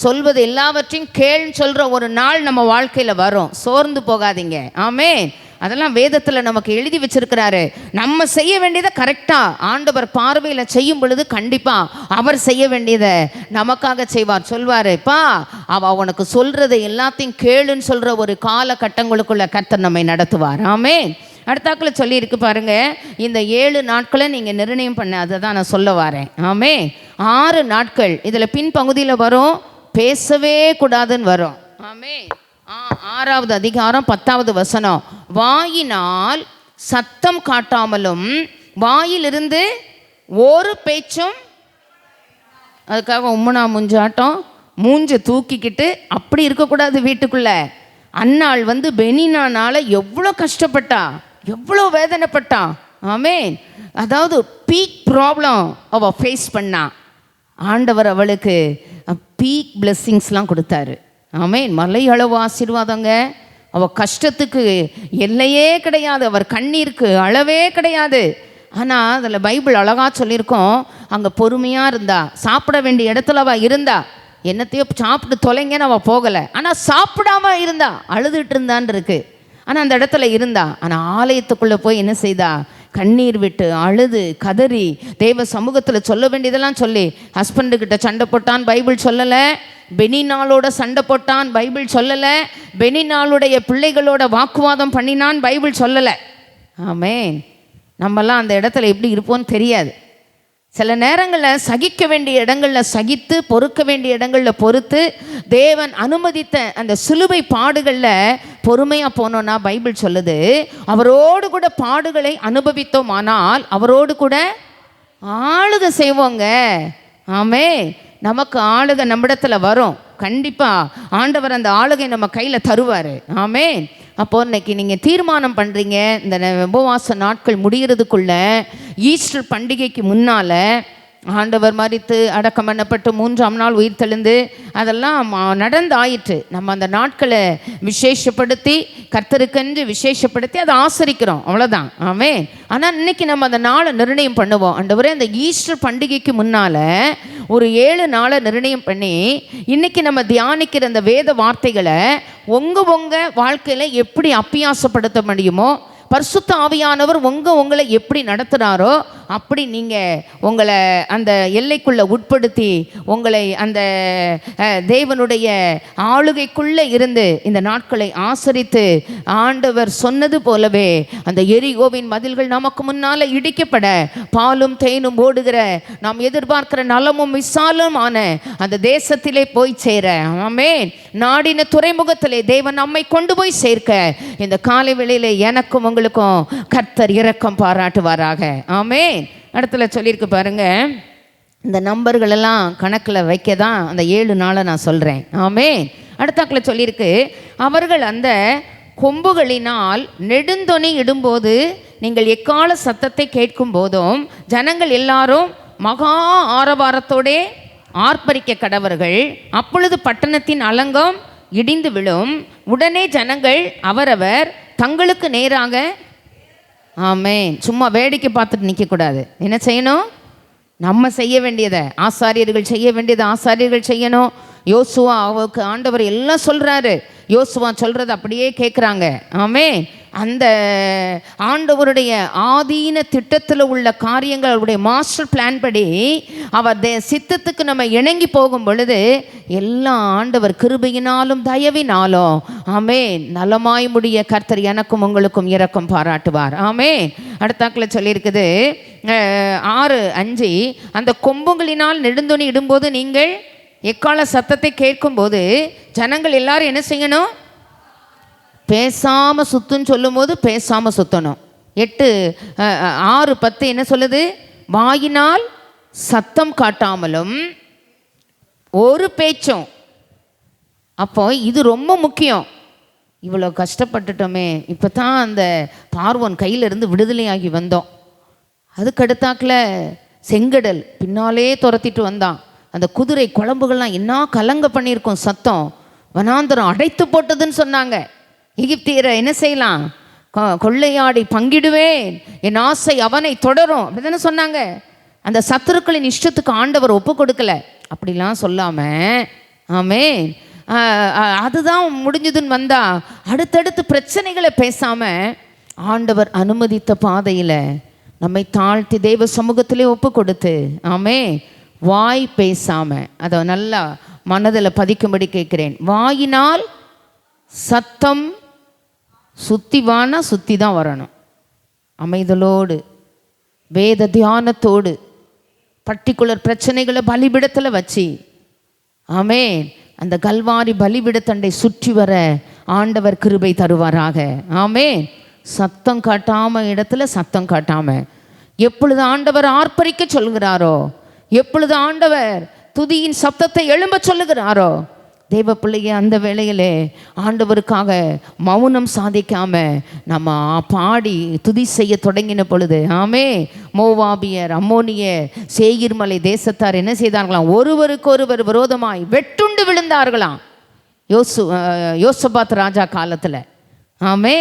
சொல்வது எல்லாவற்றையும் கேள்னு சொல்கிற ஒரு நாள் நம்ம வாழ்க்கையில் வரும். சோர்ந்து போகாதீங்க. ஆமென். அதெல்லாம் வேதத்தில் நமக்கு எழுதி வச்சிருக்கிறாரு. நம்ம செய்ய வேண்டியதை கரெக்டாக ஆண்டவர் பார்வையில் செய்யும் பொழுது கண்டிப்பாக அவர் செய்ய வேண்டியதை நமக்காக செய்வார். சொல்வாருப்பா அவள் உனக்கு சொல்கிறத எல்லாத்தையும் கேளுன்னு சொல்கிற ஒரு காலகட்டங்களுக்குள்ள கர்த்தர் நம்மை நடத்துவார். ஆமென். அடுத்தாக்கில் சொல்லியிருக்கு பாருங்க, இந்த 7 நாட்களை நீங்கள் நிர்ணயம் பண்ண, அதை தான் நான் சொல்ல வரேன். ஆமென். 6 நாட்கள் இதில் பின்பகுதியில் வரும், பேசவே கூடாதுன்னு வரும். ஆமென். 6வது அதிகாரம் 10வது வசனம், வாயினால் சத்தம் காட்டாமலும் வாயிலிருந்து ஒரு பேச்சும். அதுக்காக உம்மனா முஞ்சாட்டம் மூஞ்ச தூக்கிக்கிட்டு அப்படி இருக்கக்கூடாது வீட்டுக்குள்ள. அன்னாள் பெனினானால எவ்வளோ கஷ்டப்பட்டா, எவ்வளோ வேதனைப்பட்டா. ஆமென். அதாவது பீக் ப்ராப்ளம் அவள் ஃபேஸ் பண்ணா. ஆண்டவர் அவளுக்கு பீக் பிளெஸ்ஸிங்ஸ்லாம் கொடுத்தாரு. ஆமென். மலை அளவு ஆசீர்வாதங்க. அவள் கஷ்டத்துக்கு எல்லையே கிடையாது, அவர் கண்ணீருக்கு அளவே கிடையாது. ஆனால் அதில் பைபிள் அழகாக சொல்லியிருக்கோம், அங்கே பொறுமையாக இருந்தா, சாப்பிட வேண்டிய இடத்துல அவள் இருந்தா. என்னத்தையோ சாப்பிட்டு தொலைங்கன்னு அவள் போகலை, ஆனால் சாப்பிடாம இருந்தா, அழுதுட்டு இருந்தான் இருக்கு. ஆனால் அந்த இடத்துல இருந்தா. ஆனால் ஆலயத்துக்குள்ளே போய் என்ன செய்தா? கண்ணீர் விட்டு அழுது கதறி தேவ சமூகத்தில் சொல்ல வேண்டியதெல்லாம் சொல்லி, ஹஸ்பண்டுக்கிட்ட சண்டை போட்டான் பைபிள் சொல்லலை, பெனினாளோட சண்டை போட்டான் பைபிள் சொல்லலை, பெனினாளுடைய பிள்ளைகளோட வாக்குவாதம் பண்ணினான் பைபிள் சொல்லலை. ஆமென். நம்மெல்லாம் அந்த இடத்துல எப்படி இருப்போம்னு தெரியாது. சில நேரங்களில் சகிக்க வேண்டிய இடங்களில் சகித்து, பொறுக்க வேண்டிய இடங்களில் பொறுத்து, தேவன் அனுமதித்த அந்த சிலுவை பாடுகளில் பொறுமையாக போனோன்னா பைபிள் சொல்லுது, அவரோடு கூட பாடுகளை அனுபவித்தோமானால் அவரோடு கூட ஆளுகை செய்வோங்க. ஆமென். நமக்கு ஆளுகை நம்மிடத்தில் வரும். கண்டிப்பாக ஆண்டவர் அந்த ஆளுகை நம்ம கையில் தருவார். ஆமென். அப்போது இன்னைக்கு நீங்கள் தீர்மானம் பண்ணுறீங்க, இந்த உபவாச நாட்கள் முடிகிறதுக்குள்ள ஈஸ்டர் பண்டிகைக்கு முன்னால் ஆண்டவர் மரித்து அடக்கம் பண்ணப்பட்டு 3ஆம் நாள் உயிர் தெழுந்து அதெல்லாம் நடந்து ஆயிற்று. நம்ம அந்த நாட்களை விசேஷப்படுத்தி கர்த்தருக்கென்று விசேஷப்படுத்தி அதை ஆசரிக்கிறோம், அவ்வளோதான். ஆமென். ஆனால் இன்னைக்கு நம்ம அந்த நாளை நிர்ணயம் பண்ணுவோம். ஆண்டவரே, அந்த ஈஸ்டர் பண்டிகைக்கு முன்னால் ஒரு 7 நாளை நிர்ணயம் பண்ணி இன்னைக்கு நம்ம தியானிக்கிற அந்த வேத வார்த்தைகளை உங்கள் வாழ்க்கையில் எப்படி அப்பியாசப்படுத்த முடியுமோ, பரிசுத்த ஆவியானவர் உங்களை எப்படி நடத்துகிறாரோ அப்படி நீங்கள் உங்களை அந்த எல்லைக்குள்ளே உட்படுத்தி உங்களை அந்த தேவனுடைய ஆளுகைக்குள்ளே இருந்து இந்த நாட்களை ஆசரித்து ஆண்டவர் சொன்னது போலவே அந்த எரிகோவின் மதில்கள் நமக்கு முன்னால் இடிக்கப்பட பாலும் தேனும் ஓடுகிற நாம் எதிர்பார்க்கிற நலமும் விசாலமான அந்த தேசத்திலே போய் சேர, ஆமென், நாடின துறைமுகத்திலே தேவன் நம்மை கொண்டு போய் சேர்க்க இந்த காலை வேளையிலே எனக்கும் உங்களுக்கும் கர்த்தர் இரக்கம் பாராட்டுவாராக. ஆமென். இடத்துல சொல்லியிருக்கு பாருங்க, இந்த நம்பர்கள் எல்லாம் கணக்கில் வைக்க தான் அந்த 7 நாளை நான் சொல்கிறேன். ஆமென். அடுத்தாக்கில் சொல்லியிருக்கு, அவர்கள் அந்த கொம்புகளினால் நெடுந்தொனி இடும்போது நீங்கள் எக்கால சத்தத்தை கேட்கும் போதும் ஜனங்கள் எல்லாரும் மகா ஆரவாரத்தோடே ஆர்ப்பரிக்க கடவர்கள். அப்பொழுது பட்டணத்தின் அலங்கம் இடிந்து விழும். உடனே ஜனங்கள் அவரவர் தங்களுக்கு நேராக, ஆமென், சும்மா வேடிக்கை பார்த்துட்டு நிற்கக்கூடாது. என்ன செய்யணும்? நம்ம செய்ய வேண்டியதை ஆசாரியர்கள் செய்ய வேண்டியதை ஆசாரியர்கள் செய்யணும். யோசுவா அவருக்கு ஆண்டவர் எல்லாம் சொல்கிறாரு, யோசுவா சொல்கிறது அப்படியே கேட்குறாங்க. ஆமென். அந்த ஆண்டவருடைய ஆதீன திட்டத்தில் உள்ள காரியங்கள், அவருடைய மாஸ்டர் பிளான் படி அவர் சித்தத்துக்கு நம்ம இணங்கி போகும் பொழுது எல்லாம் ஆண்டவர் கிருபையினாலும் தயவினாலும், ஆமென், நலமாய் முடிய கர்த்தர் எனக்கும் உங்களுக்கும் இரக்கம் பாராட்டுவார். ஆமென். அடுத்தாக்கில் சொல்லியிருக்குது 6:5, அந்த கொம்புகளினால் நெடுந்தொனி இடும்போது நீங்கள் எக்கால சத்தத்தை கேட்கும்போது ஜனங்கள் எல்லாரும் என்ன செய்யணும்? பேசாமல் சுத்துன்னு சொல்லும் போது பேசாமல் சுற்றணும். 6:10 என்ன சொல்லுது? வாயினால் சத்தம் காட்டாமலும் ஒரு பேச்சும். அப்போ இது ரொம்ப முக்கியம். இவ்வளோ கஷ்டப்பட்டுட்டோமே, இப்போ தான் அந்த பார்வோன் கையிலிருந்து விடுதலையாகி வந்தோம். அதுக்கடுத்தாக்கில் செங்கடல் பின்னாலே துரத்திட்டு வந்தான். அந்த குதிரை குழம்புகள்லாம் என்ன கலங்க பண்ணியிருக்கோம், சத்தம். வனாந்தரம் அடைத்து போட்டதுன்னு சொன்னாங்க. எகிப்தியரை என்ன செய்யலாம்? கொள்ளையாடி பங்கிடுவேன், என் ஆசை அவனை தொடரும் அப்படிதானே சொன்னாங்க. அந்த சத்துருக்களின் இஷ்டத்துக்கு ஆண்டவர் ஒப்பு கொடுக்கல, அப்படிலாம் சொல்லாமல், ஆமென், அதுதான் முடிஞ்சதுன்னு வந்தா அடுத்தடுத்து பிரச்சனைகளை பேசாமல் ஆண்டவர் அனுமதித்த பாதையில் நம்மை தாழ்த்தி தெய்வ சமூகத்திலே ஒப்பு கொடுத்து, ஆமென், வாய் பேசாமல் அதை நல்லா மனதில் பதிக்கும்படி கேட்குறேன். வாயினால் சத்தம் சுத்திவானா சுற்றி தான் வரணும். அமைதலோடு வேத தியானத்தோடு பர்டிகுலர் பிரச்சனைகளை பலிபிடத்தில் வச்சு, ஆமென், அந்த கல்வாரி பலிபிடத்தண்டை சுற்றி வர ஆண்டவர் கிருபை தருவாராக. ஆமென். சத்தம் காட்டாமல் இடத்துல சத்தம் காட்டாமல் எப்பொழுது ஆண்டவர் ஆர்ப்பரிக்க சொல்கிறாரோ, எப்பொழுது ஆண்டவர் துதியின் சத்தத்தை எழும்ப சொல்லுகிறாரோ, தேவ பிள்ளைய அந்த வேளையிலே ஆண்டவருக்காக மௌனம் சாதிக்காம நம்ம பாடி துதி செய்ய தொடங்கின பொழுது, ஆமே, மோவாபியர், அம்மோனியர், சேயீர் மலை தேசத்தார் என்ன செய்தார்களாம்? ஒருவருக்கு ஒருவர் விரோதமாய் வெட்டுண்டு விழுந்தார்களாம். யோசபாத் ராஜா காலத்தில். ஆமே,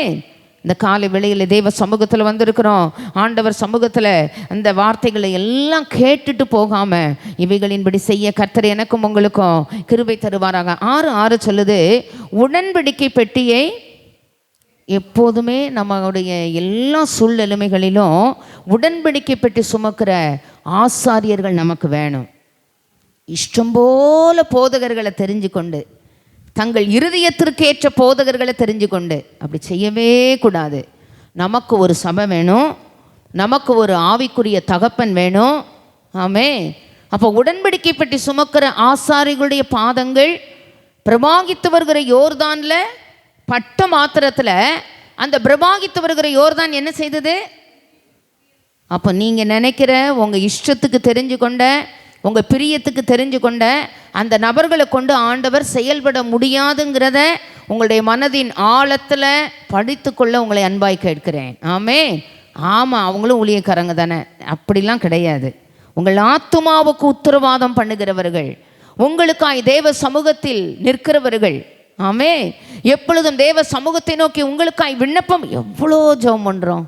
இந்த காலை வேளையில் தேவ சமூகத்தில் வந்திருக்கிறோம். ஆண்டவர் சமூகத்தில் அந்த வார்த்தைகளை எல்லாம் கேட்டுட்டு போகாமல் இவைகளின்படி செய்ய கர்த்தர் எனக்கும் உங்களுக்கும் கிருபை தருவாராக. 6:6 சொல்லுது, உடன்படிக்கை பெட்டியை எப்போதுமே நம்மளுடைய எல்லா சூழ்நிலைமைகளிலும் உடன்படிக்கை பெட்டி சுமக்கிற ஆசாரியர்கள் நமக்கு வேணும். இஷ்டம் போல போதகர்களை தெரிஞ்சு கொண்டு, தங்கள் இருதயத்திற்கு ஏற்ற போதகர்களை தெரிஞ்சு கொண்டு அப்படி செய்யவே கூடாது. நமக்கு ஒரு சபை வேணும், நமக்கு ஒரு ஆவிக்குரிய தகப்பன் வேணும். ஆமே, அப்போ உடன்படிக்கை பெட்டி சுமக்கிற ஆசாரிகளுடைய பாதங்கள் பிரபாகித்து வருகிற யோர்தானில் பட்ட மாத்திரத்தில் அந்த பிரபாகித்து வருகிற யோர்தான் என்ன செய்தது? அப்போ நீங்கள் நினைக்கிற உங்கள் இஷ்டத்துக்கு தெரிஞ்சு கொண்ட, உங்கள் பிரியத்துக்கு தெரிஞ்சு கொண்ட அந்த நபர்களை கொண்டு ஆண்டவர் செயல்பட முடியாதுங்கிறத உங்களுடைய மனதின் ஆழத்தில் படித்துக்கொள்ள உங்களை அன்பாய் கேட்கிறேன். ஆமென். ஆமாம், அவங்களும் ஊழியக்காரங்க தானே, அப்படிலாம் கிடையாது. உங்கள் ஆத்துமாவுக்கு உத்தரவாதம் பண்ணுகிறவர்கள், உங்களுக்காய் தேவ சமூகத்தில் நிற்கிறவர்கள். ஆமென். எப்பொழுதும் தேவ சமூகத்தை நோக்கி உங்களுக்காய் விண்ணப்பம். எவ்வளோ ஜெபம் பண்ணுறோம்,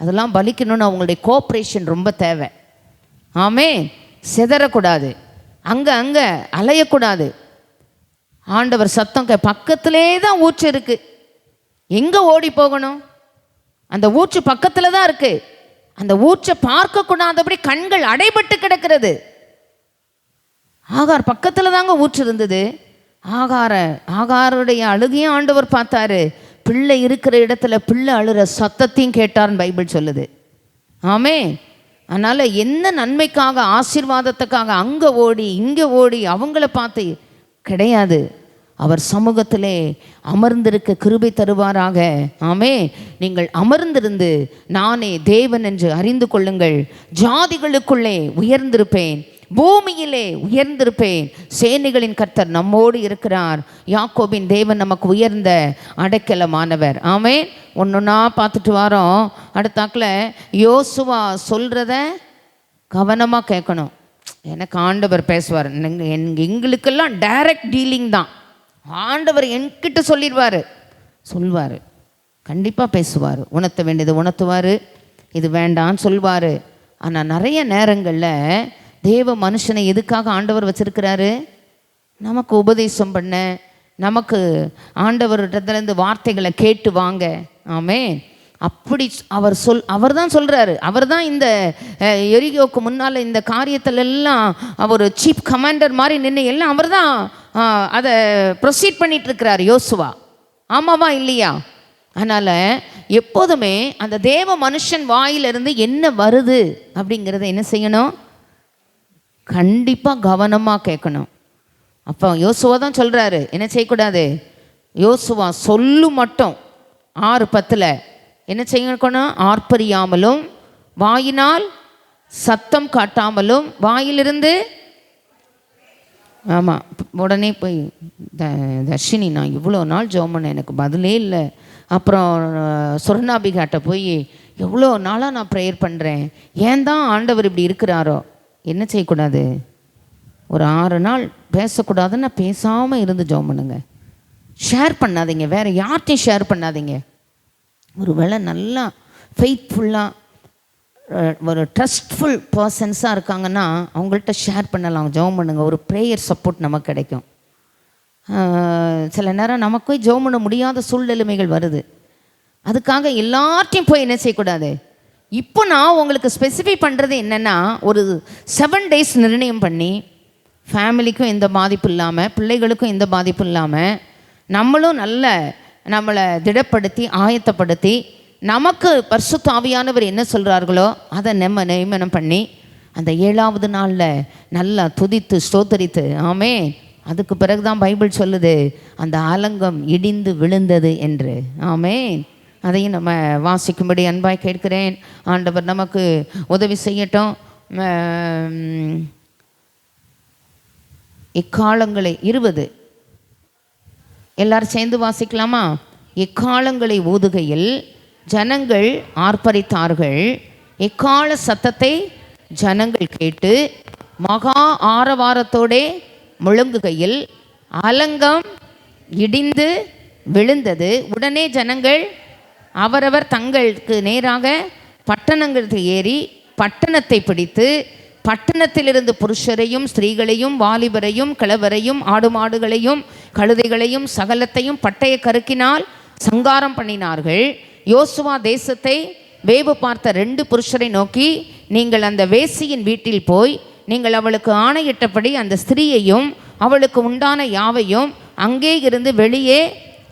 அதெல்லாம் பலிக்கணும்னு அவங்களுடைய கோஆப்ரேஷன் ரொம்ப தேவை. ஆமென். சிதறக்கூடாது, அங்கே அலையக்கூடாது. ஆண்டவர் சத்தம் பக்கத்திலே தான் ஊற்று இருக்குது, எங்கே ஓடி போகணும்? அந்த ஊற்று பக்கத்தில் தான் இருக்குது. அந்த ஊற்றை பார்க்கக்கூடாதபடி கண்கள் அடைபட்டு கிடக்கிறது. ஆகார் பக்கத்தில் தாங்க ஊற்று இருந்தது. ஆகாருடைய அழுகையும் ஆண்டவர் பார்த்தாரு. பிள்ளை இருக்கிற இடத்துல பிள்ளை அழுகிற சத்தத்தையும் கேட்டார்னு பைபிள் சொல்லுது. ஆமென். அதனால் என்ன நன்மைக்காக, ஆசீர்வாதத்துக்காக அங்கே ஓடி இங்கே ஓடி அவங்கள பார்த்து கிடையாது. அவர் சமூகத்திலே அமர்ந்திருக்க கிருபை தருவாராக. ஆமென். நீங்கள் அமர்ந்திருந்து நானே தேவன் என்று அறிந்து கொள்ளுங்கள். ஜாதிகளுக்குள்ளே உயர்ந்திருப்பேன், பூமியிலே உயர்ந்திருப்பேன். சேனைகளின் கர்த்தர் நம்மோடு இருக்கிறார். யாக்கோபின் தேவன் நமக்கு உயர்ந்த அடைக்கலமானவர். ஆமென். ஒன்றுன்னா பார்த்துட்டு வரோம். அடுத்தாக்கில் யோசுவா சொல்கிறத கவனமாக கேட்கணும். எனக்கு ஆண்டவர் பேசுவார். எங்களுக்கெல்லாம் டைரக்ட் டீலிங் தான். ஆண்டவர் என்கிட்ட சொல்வார், கண்டிப்பாக பேசுவார். உணர்த்த வேண்டியது உணர்த்துவார், இது வேண்டான்னு சொல்வார். ஆனால் நிறைய நேரங்களில் தேவ மனுஷனை எதுக்காக ஆண்டவர் வச்சிருக்கிறாரு? நமக்கு உபதேசம் பண்ண, நமக்கு ஆண்டவர்கிட்டத்துலேருந்து வார்த்தைகளை கேட்டு வாங்க. ஆமென். அப்படி அவர் தான் சொல்கிறாரு. அவர் தான் இந்த எரிகோக்கு முன்னால் இந்த காரியத்திலெல்லாம் அவர் சீஃப் கமாண்டர் மாதிரி நின்று எல்லாம் அவர் தான் அதை ப்ரொசீட் பண்ணிகிட்ருக்கிறார் யோசுவா. ஆமாவா இல்லையா? அதனால் எப்போதுமே அந்த தேவ மனுஷன் வாயிலிருந்து என்ன வருது அப்படிங்கிறத என்ன செய்யணும்? கண்டிப்பாக கவனமாக கேட்கணும். அப்போ யோசுவா தான் சொல்கிறாரு, என்ன செய்யக்கூடாது? யோசுவா சொல்லு மட்டும் 6:10 என்ன செய்யணும்? ஆர்ப்பரியாமலும் வாயினால் சத்தம் காட்டாமலும் வாயிலிருந்து. ஆமாம், உடனே போய் தர்ஷினி, நான் இவ்வளோ நாள் ஜெபம் பண்ணேன், எனக்கு பதிலே இல்லை. அப்புறம் சொர்ணாபிகாட்ட போய் எவ்வளோ நாளாக நான் ப்ரேயர் பண்ணுறேன், ஏன் தான் ஆண்டவர் இப்படி இருக்கிறாரோ? என்ன செய்யக்கூடாது? ஒரு 6 நாள் பேசக்கூடாதுன்னு பேசாமல் இருந்து ஜெபம் பண்ணுங்க. ஷேர் பண்ணாதீங்க, வேறு யார்கிட்டையும் ஷேர் பண்ணாதீங்க. ஒரு வேளை நல்லா ஃபெய்த்ஃபுல்லாக ஒரு ட்ரஸ்ட்ஃபுல் பர்சன்ஸாக இருக்காங்கன்னா அவங்கள்ட்ட ஷேர் பண்ணலாம், ஜெபம் பண்ணுங்க. ஒரு ப்ரேயர் சப்போர்ட் நமக்கு கிடைக்கும். சில நேரம் நமக்கு ஜெபம் பண்ண முடியாத சூழ்நிலைமைகள் வருது. அதுக்காக எல்லார்ட்டையும் போய் என்ன செய்யக்கூடாது. இப்போ நான் உங்களுக்கு ஸ்பெசிஃபை பண்ணுறது என்னென்னா, ஒரு 7 days நிர்ணயம் பண்ணி ஃபேமிலிக்கும் எந்த பாதிப்பு இல்லாமல், பிள்ளைகளுக்கும் எந்த பாதிப்பும் இல்லாமல், நம்மளும் நம்மளை திடப்படுத்தி ஆயத்தப்படுத்தி நமக்கு பரிசுத்த ஆவியானவர் என்ன சொல்கிறார்களோ அதை நம்ம நியமனம் பண்ணி அந்த 7வது நாளில் நல்லா துதித்து ஸ்தோத்தரித்து. ஆமென். அதுக்கு பிறகு தான் பைபிள் சொல்லுது அந்த ஆலங்கம் இடிந்து விழுந்தது என்று. ஆமென். அதையும் நம்ம வாசிக்கும்படி அன்பாய் கேட்கிறேன். ஆண்டவர் நமக்கு உதவி செய்யட்டும். இக்காலங்களை 20 எல்லாரும் சேர்ந்து வாசிக்கலாமா? எக்காலங்களை ஊதுகையில் ஜனங்கள் ஆர்ப்பரித்தார்கள். எக்கால சத்தத்தை ஜனங்கள் கேட்டு மகா ஆரவாரத்தோடே முழங்குகையில் அலங்கம் இடிந்து விழுந்தது. உடனே ஜனங்கள் அவரவர் தங்களுக்கு நேராக பட்டணங்களுக்கு ஏறி பட்டணத்தை பிடித்து பட்டணத்திலிருந்து புருஷரையும் ஸ்திரீகளையும் வாலிபரையும் கிழவரையும் ஆடு மாடுகளையும் கழுதைகளையும் சகலத்தையும் பட்டய கருக்கினால் சங்காரம் பண்ணினார்கள். யோசுவா தேசத்தை வேவு பார்த்த 2 புருஷரை நோக்கி, நீங்கள் அந்த வேசியின் வீட்டில் போய் நீங்கள் அவளுக்கு ஆணையிட்டபடி அந்த ஸ்திரீயையும் அவளுக்கு உண்டான யாவையும் அங்கே இருந்து வெளியே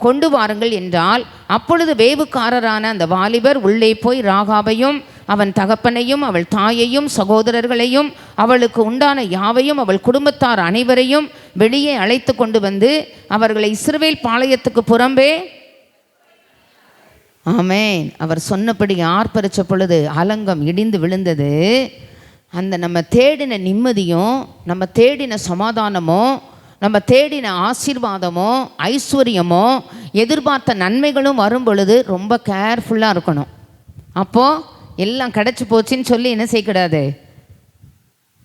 கொண்டு வாருங்கள் என்றால், அப்பொழுது வேவுக்காரரான அந்த வாலிபர் உள்ளே போய் ராகாபையும் அவன் தகப்பனையும் அவள் தாயையும் சகோதரர்களையும் அவளுக்கு உண்டான யாவையும் அவள் குடும்பத்தார் அனைவரையும் வெளியே அழைத்து கொண்டு வந்து அவர்களை இஸ்ரவேல் பாளையத்துக்கு புறம்பே. ஆமென். அவர் சொன்னபடி ஆர்ப்பரிச்ச பொழுது அலங்கம் இடிந்து விழுந்தது. அந்த நம்ம தேடின நிம்மதியும் நம்ம தேடின சமாதானமும் நம்ம தேடின ஆசீர்வாதமோ ஐஸ்வர்யமோ எதிர்பார்த்த நன்மைகளும் வரும் பொழுது ரொம்ப கேர்ஃபுல்லாக இருக்கணும். அப்போது எல்லாம் கிடச்சி போச்சுன்னு சொல்லி என்ன செய்யக்கூடாது,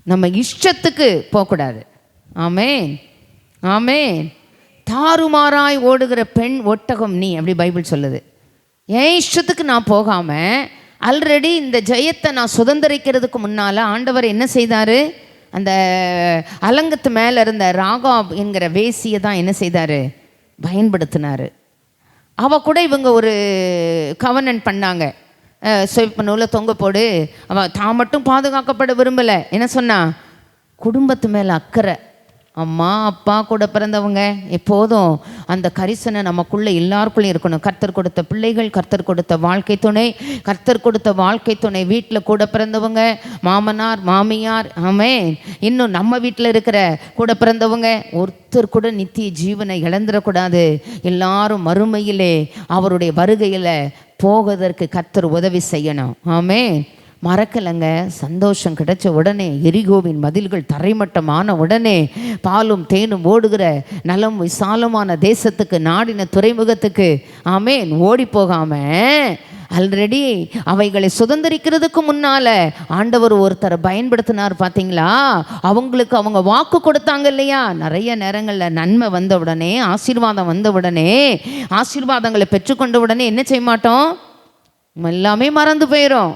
நம்ம இஷ்டத்துக்கு போகக்கூடாது. ஆமேன், ஆமேன். தாறுமாறாய் ஓடுகிற பெண் ஒட்டகம் நீ, அப்படி பைபிள் சொல்லுது. என் இஷ்டத்துக்கு நான் போகாமல் ஆல்ரெடி இந்த ஜெயத்தை நான் சுதந்திரிக்கிறதுக்கு முன்னால் ஆண்டவர் என்ன செய்தார், அந்த அலங்கத்து மேலே இருந்த ராகாப் என்கிற வேசியை தான் என்ன செய்தார், பயன்படுத்தினார். அவள் கூட இவங்க ஒரு கவர்னன்ட் பண்ணாங்க, சிவப்பு நூலை தொங்க போடு. அவள் தான் மட்டும் பாதுகாக்கப்பட விரும்பலை. என்ன சொன்னா, குடும்பத்து மேலே அக்கறை. அம்மா அப்பா கூட பிறந்தவங்க எப்போதும் அந்த கரிசனை நமக்குள்ளே எல்லாருக்குள்ளேயும் இருக்கணும். கர்த்தர் கொடுத்த பிள்ளைகள், கர்த்தர் கொடுத்த வாழ்க்கை துணை, கர்த்தர் கொடுத்த வாழ்க்கை துணை, வீட்டில் கூட பிறந்தவங்க, மாமனார் மாமியார், ஆமென். இன்னும் நம்ம வீட்டில் இருக்கிற கூட பிறந்தவங்க ஒருத்தர் கூட நித்திய ஜீவனை இழந்துடக்கூடாது. எல்லாரும் மறுமையிலே அவருடைய வருகையில் போவதற்கு கர்த்தர் உதவி செய்யணும். ஆமென். மறக்கலைங்க. சந்தோஷம் கிடைச்ச உடனே, எரிகோவின் மதில்கள் தரைமட்டமான உடனே, பாலும் தேனும் ஓடுகிற நலம் விசாலமான தேசத்துக்கு, நாடின துறைமுகத்துக்கு, ஆமேன், ஓடி போகாமல் ஆல்ரெடி அவைகளை சுதந்திரிக்கிறதுக்கு முன்னால் ஆண்டவர் ஒருத்தரை பயன்படுத்தினார். பார்த்தீங்களா, அவங்களுக்கு அவங்க வாக்கு கொடுத்தாங்க இல்லையா. நிறைய நேரங்களில் நன்மை வந்த உடனே, ஆசீர்வாதம் வந்த உடனே, ஆசீர்வாதங்களை பெற்றுக்கொண்ட உடனே என்ன செய்ய மாட்டோம், எல்லாமே மறந்து போயிடும்,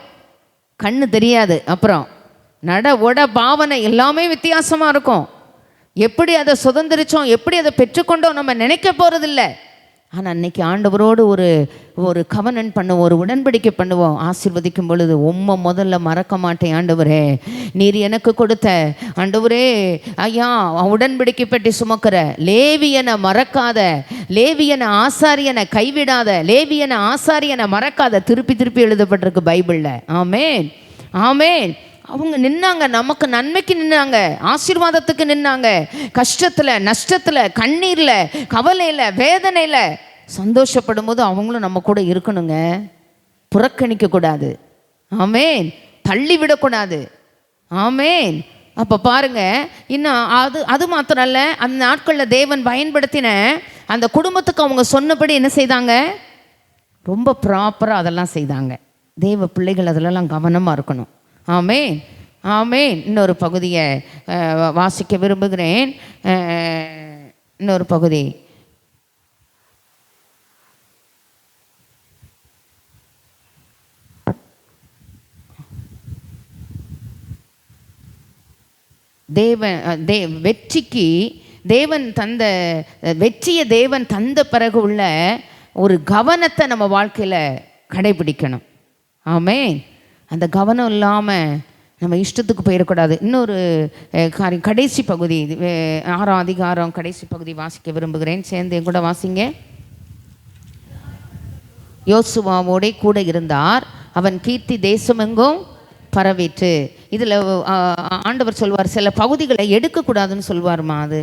கண்ணு தெரியாது. அப்புறம் நட உட பாவனை எல்லாமே வித்தியாசமாக இருக்கும். எப்படி அதை சுதந்திரிச்சோம், எப்படி அதை பெற்றுக்கொண்டோம் நம்ம நினைக்க போகிறதில்ல. ஆனால் அன்னைக்கு ஆண்டவரோடு ஒரு கவர்னன்ட் பண்ணுவோம், ஒரு உடன்படிக்கை பண்ணுவோம். ஆசீர்வதிக்கும் பொழுது முதல்ல மறக்க மாட்டேன் ஆண்டவரே, நீர் எனக்கு கொடுத்த ஆண்டவரே ஐயா உடன்படிக்கை பெட்டி சுமக்கிற லேவியனை மறக்காத, லேவியனை ஆசாரியனை கைவிடாத, லேவியனை ஆசாரியனை மறக்காத. திருப்பி திருப்பி எழுதப்பட்டிருக்கு பைபிளில். ஆமேன், ஆமேன். அவங்க நின்னாங்க, நமக்கு நன்மைக்கு நின்னாங்க, ஆசீர்வாதத்துக்கு நின்னாங்க. கஷ்டத்தில், நஷ்டத்தில், கண்ணீரில், கவலையில், வேதனையில் சந்தோஷப்படும் போது அவங்களும் நம்ம கூட இருக்கணுங்க. புறக்கணிக்கக்கூடாது. ஆமேன். தள்ளிவிடக்கூடாது. ஆமேன். அப்போ பாருங்க, இன்னும் அது மாத்திரம் அல்ல, அந்த நாட்களில் தேவன் பயன்படுத்தின அந்த குடும்பத்துக்கு அவங்க சொன்னபடி என்ன செய்தாங்க, ரொம்ப ப்ராப்பராக அதெல்லாம் செய்தாங்க. தேவ பிள்ளைகள் அதிலெல்லாம் கவனமாக இருக்கணும். ஆமேன், ஆமேன். இன்னொரு பகுதியை வாசிக்க விரும்புகிறேன். இன்னொரு பகுதி, வெற்றிக்கு தேவன் தந்த வெற்றியை தேவன் தந்த பிறகு உள்ள ஒரு கவனத்தை நம்ம வாழ்க்கையில் கடைபிடிக்கணும். ஆமேன். அந்த கவனம் இல்லாமல் நம்ம இஷ்டத்துக்கு போயிடக்கூடாது. இன்னொரு காரியம், கடைசி பகுதி, 6ஆம் அதிகாரம் கடைசி பகுதி வாசிக்க விரும்புகிறேன். சேர்ந்து என் கூட வாசிங்க. யோசுவாவோட கூட இருந்தார், அவன் கீர்த்தி தேசமெங்கும் பரவிற்று. இதில் ஆண்டவர் சொல்வார், சில பகுதிகளை எடுக்கக்கூடாதுன்னு சொல்வார்மா. அது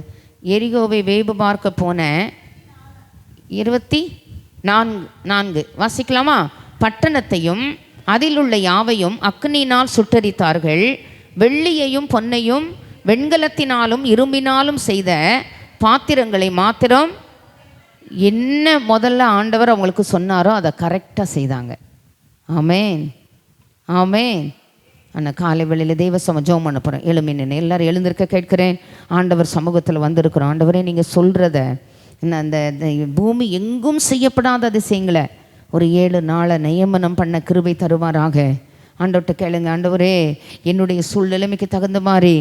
எரிகோவை வேவு பார்க்க போன 24 வாசிக்கலாமா. பட்டணத்தையும் அதில் உள்ள யாவையும் அக்னியினால் சுட்டரித்தார்கள். வெள்ளியையும் பொன்னையும் வெண்கலத்தினாலும் இரும்பினாலும் செய்த பாத்திரங்களை மாத்திரம் என்ன முதல்ல ஆண்டவர் அவங்களுக்கு சொன்னாரோ அதை கரெக்டாக செய்தாங்க. ஆமேன், ஆமேன். ஆனால் காலை வேளையில் தெய்வ ஜெபம் பண்ண போகிறேன். எழுமின்னு எல்லாரும் எழுந்திருக்க கேட்கிறேன். ஆண்டவர் சமூகத்தில் வந்திருக்கிறோம். ஆண்டவரே, நீங்கள் சொல்கிறத அந்த பூமி எங்கும் செய்யப்படாத அதிசயங்களை ஒரு 7 நாளை நியமனம் பண்ண கிருபை தருவாராக. ஆண்டவர்கிட்ட கேளுங்க. ஆண்டவரே, என்னுடைய சூழ்நிலைமைக்கு தகுந்த மாதிரி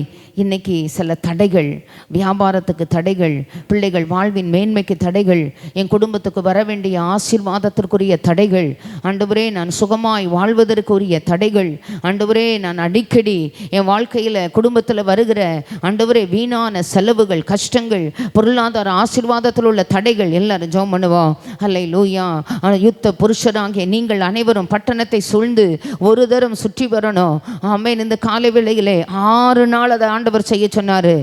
இன்றைக்கி சில தடைகள், வியாபாரத்துக்கு தடைகள், பிள்ளைகள் வாழ்வின் மேன்மைக்கு தடைகள், என் குடும்பத்துக்கு வர வேண்டிய ஆசீர்வாதத்திற்குரிய தடைகள், ஆண்டவரே நான் சுகமாய் வாழ்வதற்குரிய தடைகள், ஆண்டவரே நான் அடிக்கடி என் வாழ்க்கையில் குடும்பத்தில் வருகிற ஆண்டவரே வீணான செலவுகள், கஷ்டங்கள், பொருளாதார ஆசீர்வாதத்தில் உள்ள தடைகள், எல்லாரும் ஜெபம் பண்ணுவோம். அல்லேலூயா. யுத்த புருஷராகிய நீங்கள் அனைவரும் பட்டணத்தை சூழ்ந்து ஒரு தரம் சுற்றி வரணும். ஆமேன். இந்த காலை வேளையிலே 6 நாள் அதை ஆண்டவர் செய்ய சொன்னார்.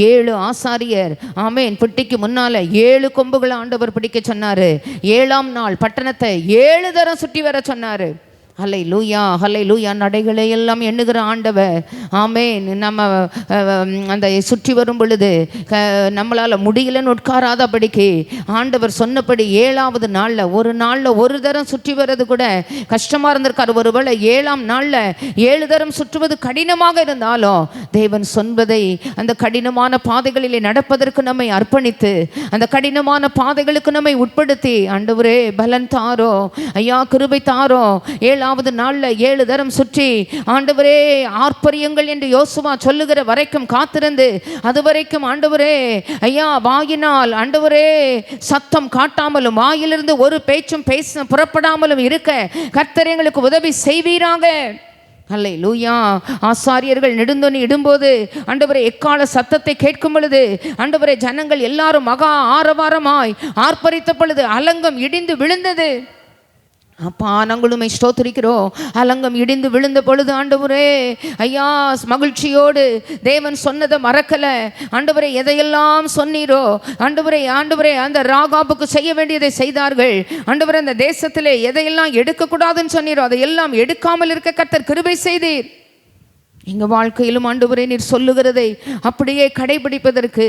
7 ஆசாரியர், ஆமேன், பெட்டிக்கு முன்னால 7 கொம்புகளை ஆண்டவர் பிடிக்க சொன்னார். 7ஆம் நாள் பட்டணத்தை 7 தரம் சுற்றி வர சொன்னார். ஹல்லேலூயா, ஹல்லேலூயா. நடைகளை எல்லாம் எண்ணுகிற ஆண்டவர். ஆமென். நம்ம அந்த சுற்றி வரும் பொழுது நம்மளால் முடியலன்னு உட்காராதபடிக்கு ஆண்டவர் சொன்னபடி 7வது நாளில், ஒரு நாளில் ஒரு தரம் சுற்றி வர்றது கூட கஷ்டமாக இருந்திருக்காரு. ஒருவேளை 7ஆம் நாளில் 7 தரம் சுற்றுவது கடினமாக இருந்தாலும் தேவன் சொன்பதை அந்த கடினமான பாதைகளிலே நடப்பதற்கு நம்மை அர்ப்பணித்து, அந்த கடினமான பாதைகளுக்கு நம்மை உட்படுத்தி, ஆண்டவரே பலன் தாரோ ஐயா, கிருபை தாரோ. 7வது நாளில் 7 தரம் சுற்றி, ஆண்டவரே ஆர்ப்பரியுங்கள் என்று யோசுவா சொல்லுகிற வரைக்கும் காத்திருந்து, அது வரைக்கும் ஆண்டவரே ஐயா வாயினால் ஆண்டவரே சத்தம் காட்டாமலும் வாயிலிருந்து ஒரு பேச்சும் புறப்படாமலும் இருக்க கர்த்தர் எங்களுக்கு உதவி செய்வீராக. ஹல்லேலூயா. ஆசாரியர்கள் நெடுந்தொனி இடும்போது ஆண்டவரே எக்கால சத்தத்தை கேட்கும் பொழுது ஆண்டவரே ஜனங்கள் எல்லாரும் மகா ஆரவாரமாய் ஆர்ப்பரித்த பொழுது அலங்கம் இடிந்து விழுந்தது. அப்பா, நாங்களுமே ஸ்தோத்திரிக்கிறோம். அலங்கம் இடிந்து விழுந்த பொழுது ஆண்டவரே ஐயா மகிழ்ச்சியோடு தேவன் சொன்னதை மறக்கல. ஆண்டவரே எதையெல்லாம் சொன்னீரோ ஆண்டவரே அந்த ராகாபுக்கு செய்ய வேண்டியதை செய்தார்கள். ஆண்டவரே அந்த தேசத்திலே எதையெல்லாம் எடுக்கக்கூடாதுன்னு சொன்னீரோ அதையெல்லாம் எடுக்காமல் இருக்க கர்த்தர் கிருபை செய்தீர். எங்கள் வாழ்க்கையிலும் ஆண்டவரே நீர் சொல்லுகிறதை அப்படியே கடைபிடிப்பதற்கு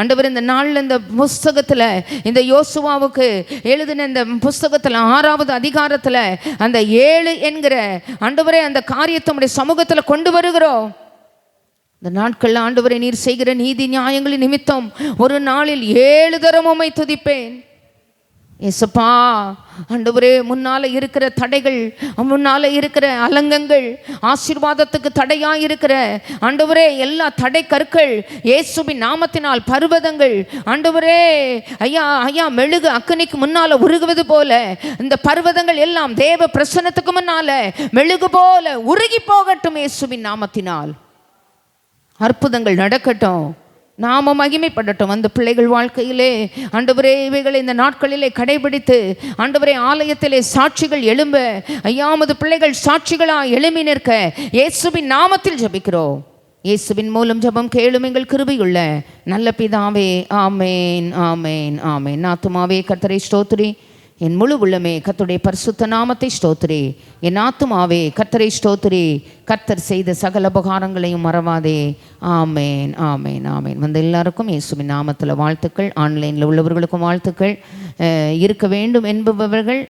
ஆண்டவர் இந்த நாளில் இந்த புஸ்தகத்தில், இந்த யோசுவாவுக்கு எழுதின இந்த புஸ்தகத்தில் 6வது அதிகாரத்தில் அந்த 7 என்கிற ஆண்டவரே அந்த காரியத்தை நம்முடைய சமூகத்தில் கொண்டு வருகிறோம். இந்த நாட்களில் ஆண்டவரே நீர் செய்கிற நீதி நியாயங்களின் நிமித்தம் ஒரு நாளில் 7 தரம் உம்மை துதிப்பேன். ஏசப்பா, ஆண்டவரே முன்னால இருக்கிற தடைகள், முன்னால இருக்கிற அலங்கங்கள், ஆசீர்வாதத்துக்கு தடையாக இருக்கிற ஆண்டவரே எல்லா தடை கற்கள் இயேசுவின் நாமத்தினால் பர்வதங்கள் ஆண்டவரே ஐயா மெழுகு அக்கினிக்கு முன்னால உருகுவது போல இந்த பர்வதங்கள் எல்லாம் தேவ பிரசன்னத்துக்கு முன்னால மெழுகு போல உருகி போகட்டும். இயேசுவின் நாமத்தினால் அற்புதங்கள் நடக்கட்டும், நாம மகிமைப்படட்டும். அந்த பிள்ளைகள் வாழ்க்கையிலே ஆண்டவரே இவைகளை இந்த நாட்களிலே கடைபிடித்து ஆண்டவரே ஆலயத்திலே சாட்சிகள் எழும்ப ஐயாமது பிள்ளைகள் சாட்சிகளா எழும்பி நிற்க இயேசுவின் நாமத்தில் ஜெபிக்கிறோம். இயேசுவின் மூலம் ஜெபம் கேளும் எங்கள் கிருபையுள்ள நல்ல பிதாவே. ஆமேன், ஆமேன், ஆமேன். ஆத்துமாவே கர்த்தரை ஸ்தோத்திரி, என் முழு உள்ளமே கர்த்தருடைய பரிசுத்த நாமத்தை ஸ்தோத்திரி. என் ஆத்துமாவே கர்த்தரை ஸ்தோத்திரி, கர்த்தர் செய்த சகல உபகாரங்களையும் மறவாதே. ஆமேன், ஆமேன், ஆமேன். வந்து எல்லாருக்கும் இயேசுவின் நாமத்தில் வாழ்த்துக்கள். ஆன்லைனில் உள்ளவர்களுக்கும் வாழ்த்துக்கள். இருக்க வேண்டும் என்பவர்கள்